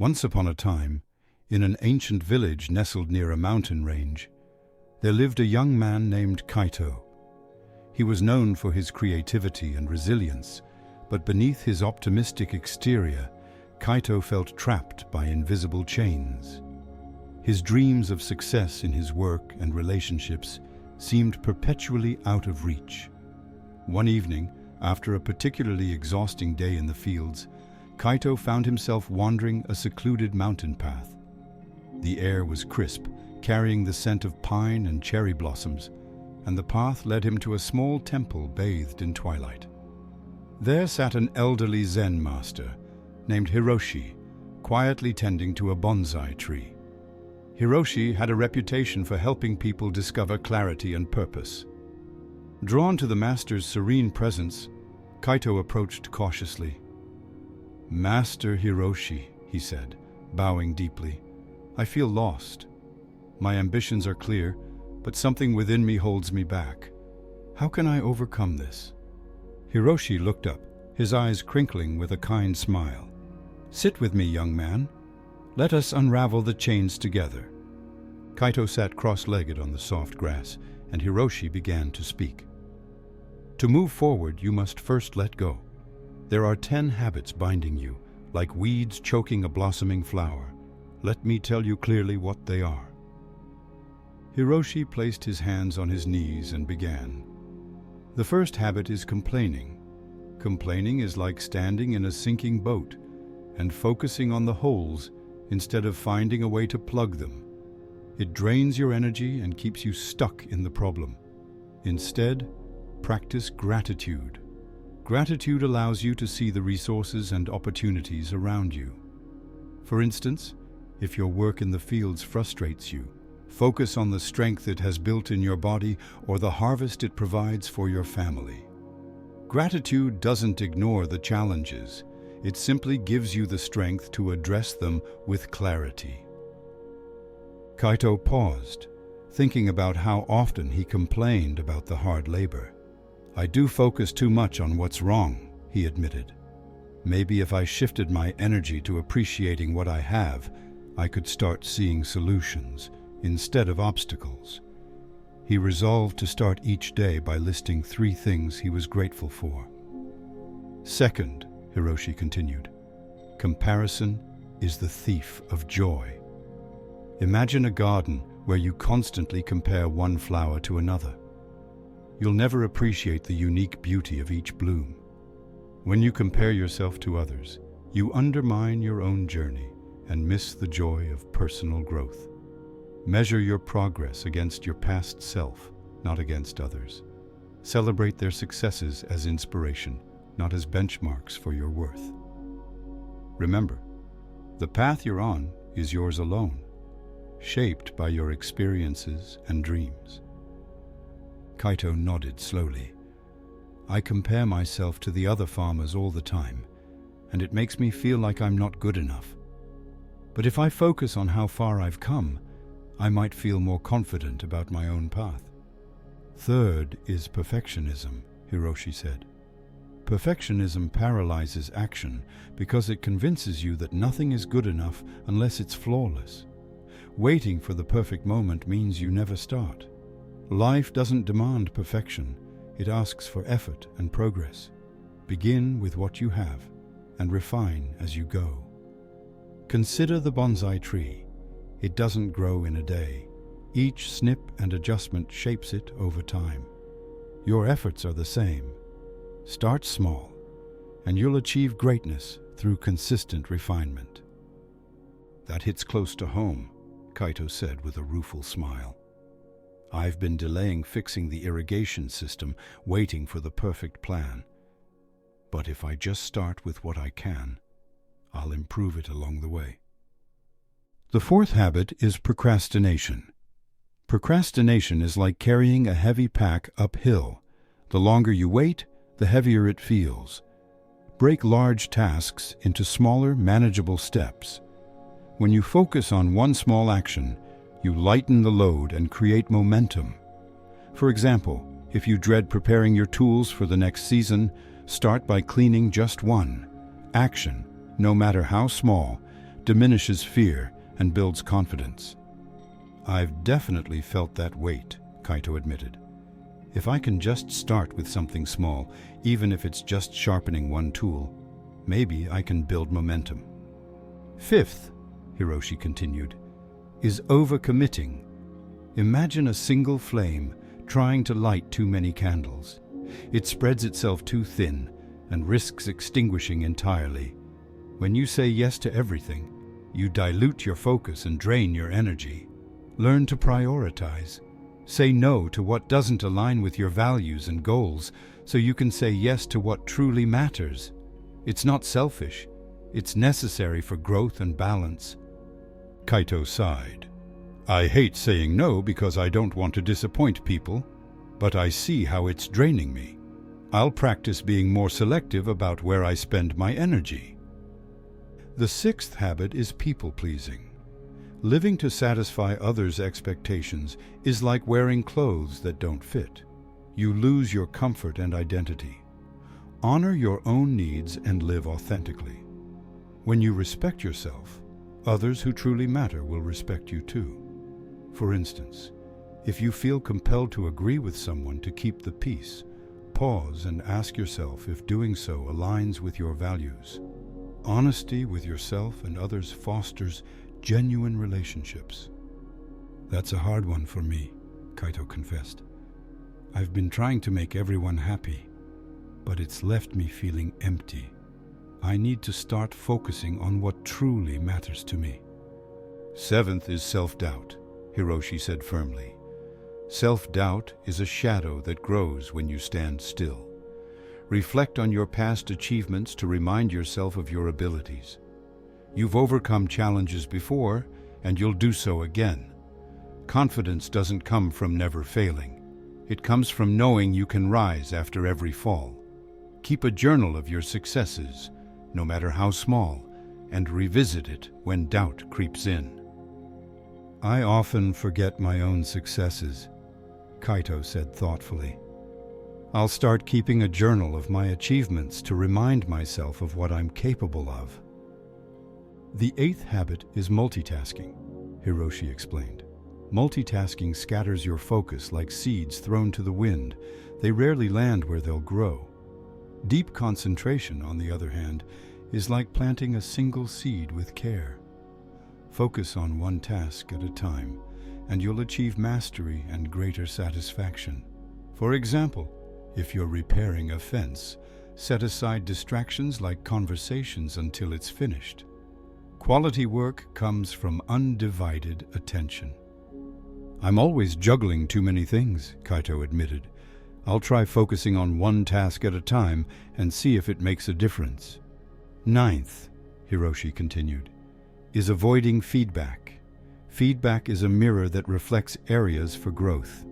Once upon a time, in an ancient village nestled near a mountain range, there lived a young man named Kaito. He was known for his creativity and resilience, but beneath his optimistic exterior, Kaito felt trapped by invisible chains. His dreams of success in his work and relationships seemed perpetually out of reach. One evening, after a particularly exhausting day in the fields, Kaito found himself wandering a secluded mountain path. The air was crisp, carrying the scent of pine and cherry blossoms, and the path led him to a small temple bathed in twilight. There sat an elderly Zen master named Hiroshi, quietly tending to a bonsai tree. Hiroshi had a reputation for helping people discover clarity and purpose. Drawn to the master's serene presence, Kaito approached cautiously. "Master Hiroshi," he said, bowing deeply, "I feel lost. My ambitions are clear, but something within me holds me back. How can I overcome this?" Hiroshi looked up, his eyes crinkling with a kind smile. "Sit with me, young man. Let us unravel the chains together." Kaito sat cross-legged on the soft grass, and Hiroshi began to speak. "To move forward, you must first let go. There are 10 habits binding you, like weeds choking a blossoming flower. Let me tell you clearly what they are." Hiroshi placed his hands on his knees and began. "The first habit is complaining. Complaining is like standing in a sinking boat and focusing on the holes instead of finding a way to plug them. It drains your energy and keeps you stuck in the problem. Instead, practice gratitude. Gratitude allows you to see the resources and opportunities around you. For instance, if your work in the fields frustrates you, focus on the strength it has built in your body or the harvest it provides for your family. Gratitude doesn't ignore the challenges. It simply gives you the strength to address them with clarity." Kaito paused, thinking about how often he complained about the hard labor. "I do focus too much on what's wrong," he admitted. "Maybe if I shifted my energy to appreciating what I have, I could start seeing solutions instead of obstacles." He resolved to start each day by listing 3 things he was grateful for. "Second," Hiroshi continued, "comparison is the thief of joy. Imagine a garden where you constantly compare one flower to another. You'll never appreciate the unique beauty of each bloom. When you compare yourself to others, you undermine your own journey and miss the joy of personal growth. Measure your progress against your past self, not against others. Celebrate their successes as inspiration, not as benchmarks for your worth. Remember, the path you're on is yours alone, shaped by your experiences and dreams." Kaito nodded slowly. "I compare myself to the other farmers all the time, and it makes me feel like I'm not good enough. But if I focus on how far I've come, I might feel more confident about my own path." "Third is perfectionism," Hiroshi said. "Perfectionism paralyzes action because it convinces you that nothing is good enough unless it's flawless. Waiting for the perfect moment means you never start. Life doesn't demand perfection, it asks for effort and progress. Begin with what you have and refine as you go. Consider the bonsai tree. It doesn't grow in a day. Each snip and adjustment shapes it over time. Your efforts are the same. Start small, and you'll achieve greatness through consistent refinement." "That hits close to home," Kaito said with a rueful smile. "I've been delaying fixing the irrigation system, waiting for the perfect plan. But if I just start with what I can, I'll improve it along the way." The 4th habit is procrastination. Procrastination is like carrying a heavy pack uphill. The longer you wait, the heavier it feels. Break large tasks into smaller, manageable steps. When you focus on one small action, you lighten the load and create momentum. For example, if you dread preparing your tools for the next season, start by cleaning just one. Action, no matter how small, diminishes fear, and builds confidence. I've definitely felt that weight, Kaito admitted. If I can just start with something small, even if it's just sharpening one tool, maybe I can build momentum. Fifth, Hiroshi continued, is overcommitting. Imagine a single flame trying to light too many candles. It spreads itself too thin and risks extinguishing entirely. When you say yes to everything, you dilute your focus and drain your energy. Learn to prioritize. Say no to what doesn't align with your values and goals so you can say yes to what truly matters. It's not selfish. It's necessary for growth and balance. Kaito sighed. I hate saying no because I don't want to disappoint people, but I see how it's draining me. I'll practice being more selective about where I spend my energy. The sixth habit is people-pleasing. Living to satisfy others' expectations is like wearing clothes that don't fit. You lose your comfort and identity. Honor your own needs and live authentically. When you respect yourself, others who truly matter will respect you too. For instance, if you feel compelled to agree with someone to keep the peace, pause and ask yourself if doing so aligns with your values. Honesty with yourself and others fosters genuine relationships. That's a hard one for me, Kaito confessed. I've been trying to make everyone happy, but it's left me feeling empty. I need to start focusing on what truly matters to me. Seventh is self-doubt, Hiroshi said firmly. Self-doubt is a shadow that grows when you stand still. Reflect on your past achievements to remind yourself of your abilities. You've overcome challenges before, and you'll do so again. Confidence doesn't come from never failing. It comes from knowing you can rise after every fall. Keep a journal of your successes, no matter how small, and revisit it when doubt creeps in. I often forget my own successes, Kaito said thoughtfully. I'll start keeping a journal of my achievements to remind myself of what I'm capable of. The eighth habit is multitasking, Hiroshi explained. Multitasking scatters your focus like seeds thrown to the wind. They rarely land where they'll grow. Deep concentration, on the other hand, is like planting a single seed with care. Focus on one task at a time, and you'll achieve mastery and greater satisfaction. For example, if you're repairing a fence, set aside distractions like conversations until it's finished. Quality work comes from undivided attention. I'm always juggling too many things, Kaito admitted. I'll try focusing on one task at a time and see if it makes a difference. Ninth, Hiroshi continued, is avoiding feedback. Feedback is a mirror that reflects areas for growth.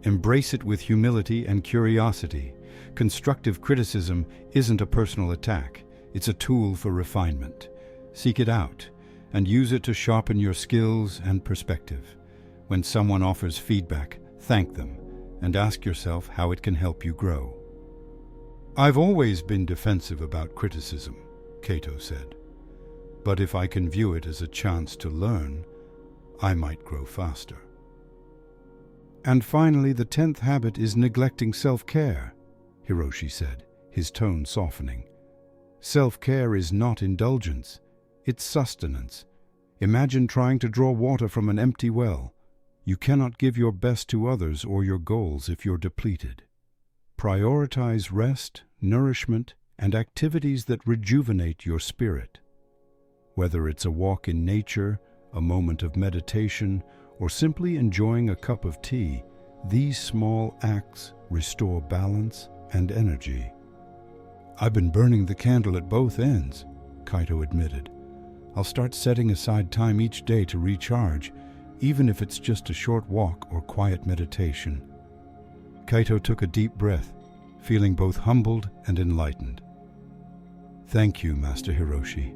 Embrace it with humility and curiosity. Constructive criticism isn't a personal attack. It's a tool for refinement. Seek it out and use it to sharpen your skills and perspective. When someone offers feedback, thank them and ask yourself how it can help you grow. I've always been defensive about criticism, Kaito said. But if I can view it as a chance to learn, I might grow faster. And finally, the 10th habit is neglecting self-care, Hiroshi said, his tone softening. Self-care is not indulgence, it's sustenance. Imagine trying to draw water from an empty well. You cannot give your best to others or your goals if you're depleted. Prioritize rest, nourishment, and activities that rejuvenate your spirit. Whether it's a walk in nature, a moment of meditation, or simply enjoying a cup of tea, these small acts restore balance and energy. I've been burning the candle at both ends, Kaito admitted. I'll start setting aside time each day to recharge, even if it's just a short walk or quiet meditation. Kaito took a deep breath, feeling both humbled and enlightened. Thank you, Master Hiroshi.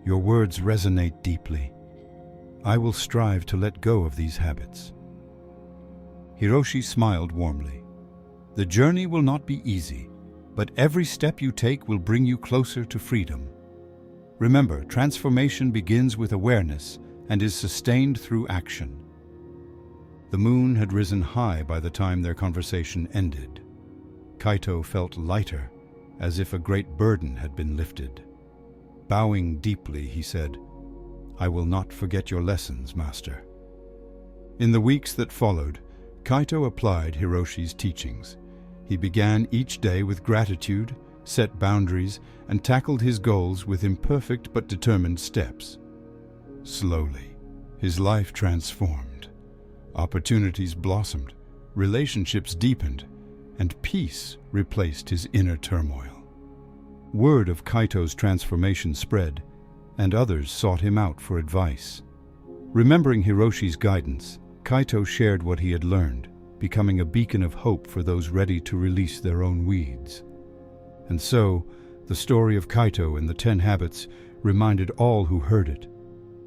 Your words resonate deeply. I will strive to let go of these habits. Hiroshi smiled warmly. The journey will not be easy, but every step you take will bring you closer to freedom. Remember, transformation begins with awareness and is sustained through action. The moon had risen high by the time their conversation ended. Kaito felt lighter, as if a great burden had been lifted. Bowing deeply, he said, "I will not forget your lessons, Master." In the weeks that followed, Kaito applied Hiroshi's teachings. He began each day with gratitude, set boundaries, and tackled his goals with imperfect but determined steps. Slowly, his life transformed. Opportunities blossomed, relationships deepened, and peace replaced his inner turmoil. Word of Kaito's transformation spread, and others sought him out for advice. Remembering Hiroshi's guidance, Kaito shared what he had learned, becoming a beacon of hope for those ready to release their own weeds. And so, the story of Kaito and the 10 Habits reminded all who heard it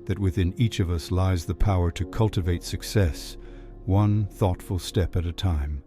that within each of us lies the power to cultivate success, one thoughtful step at a time.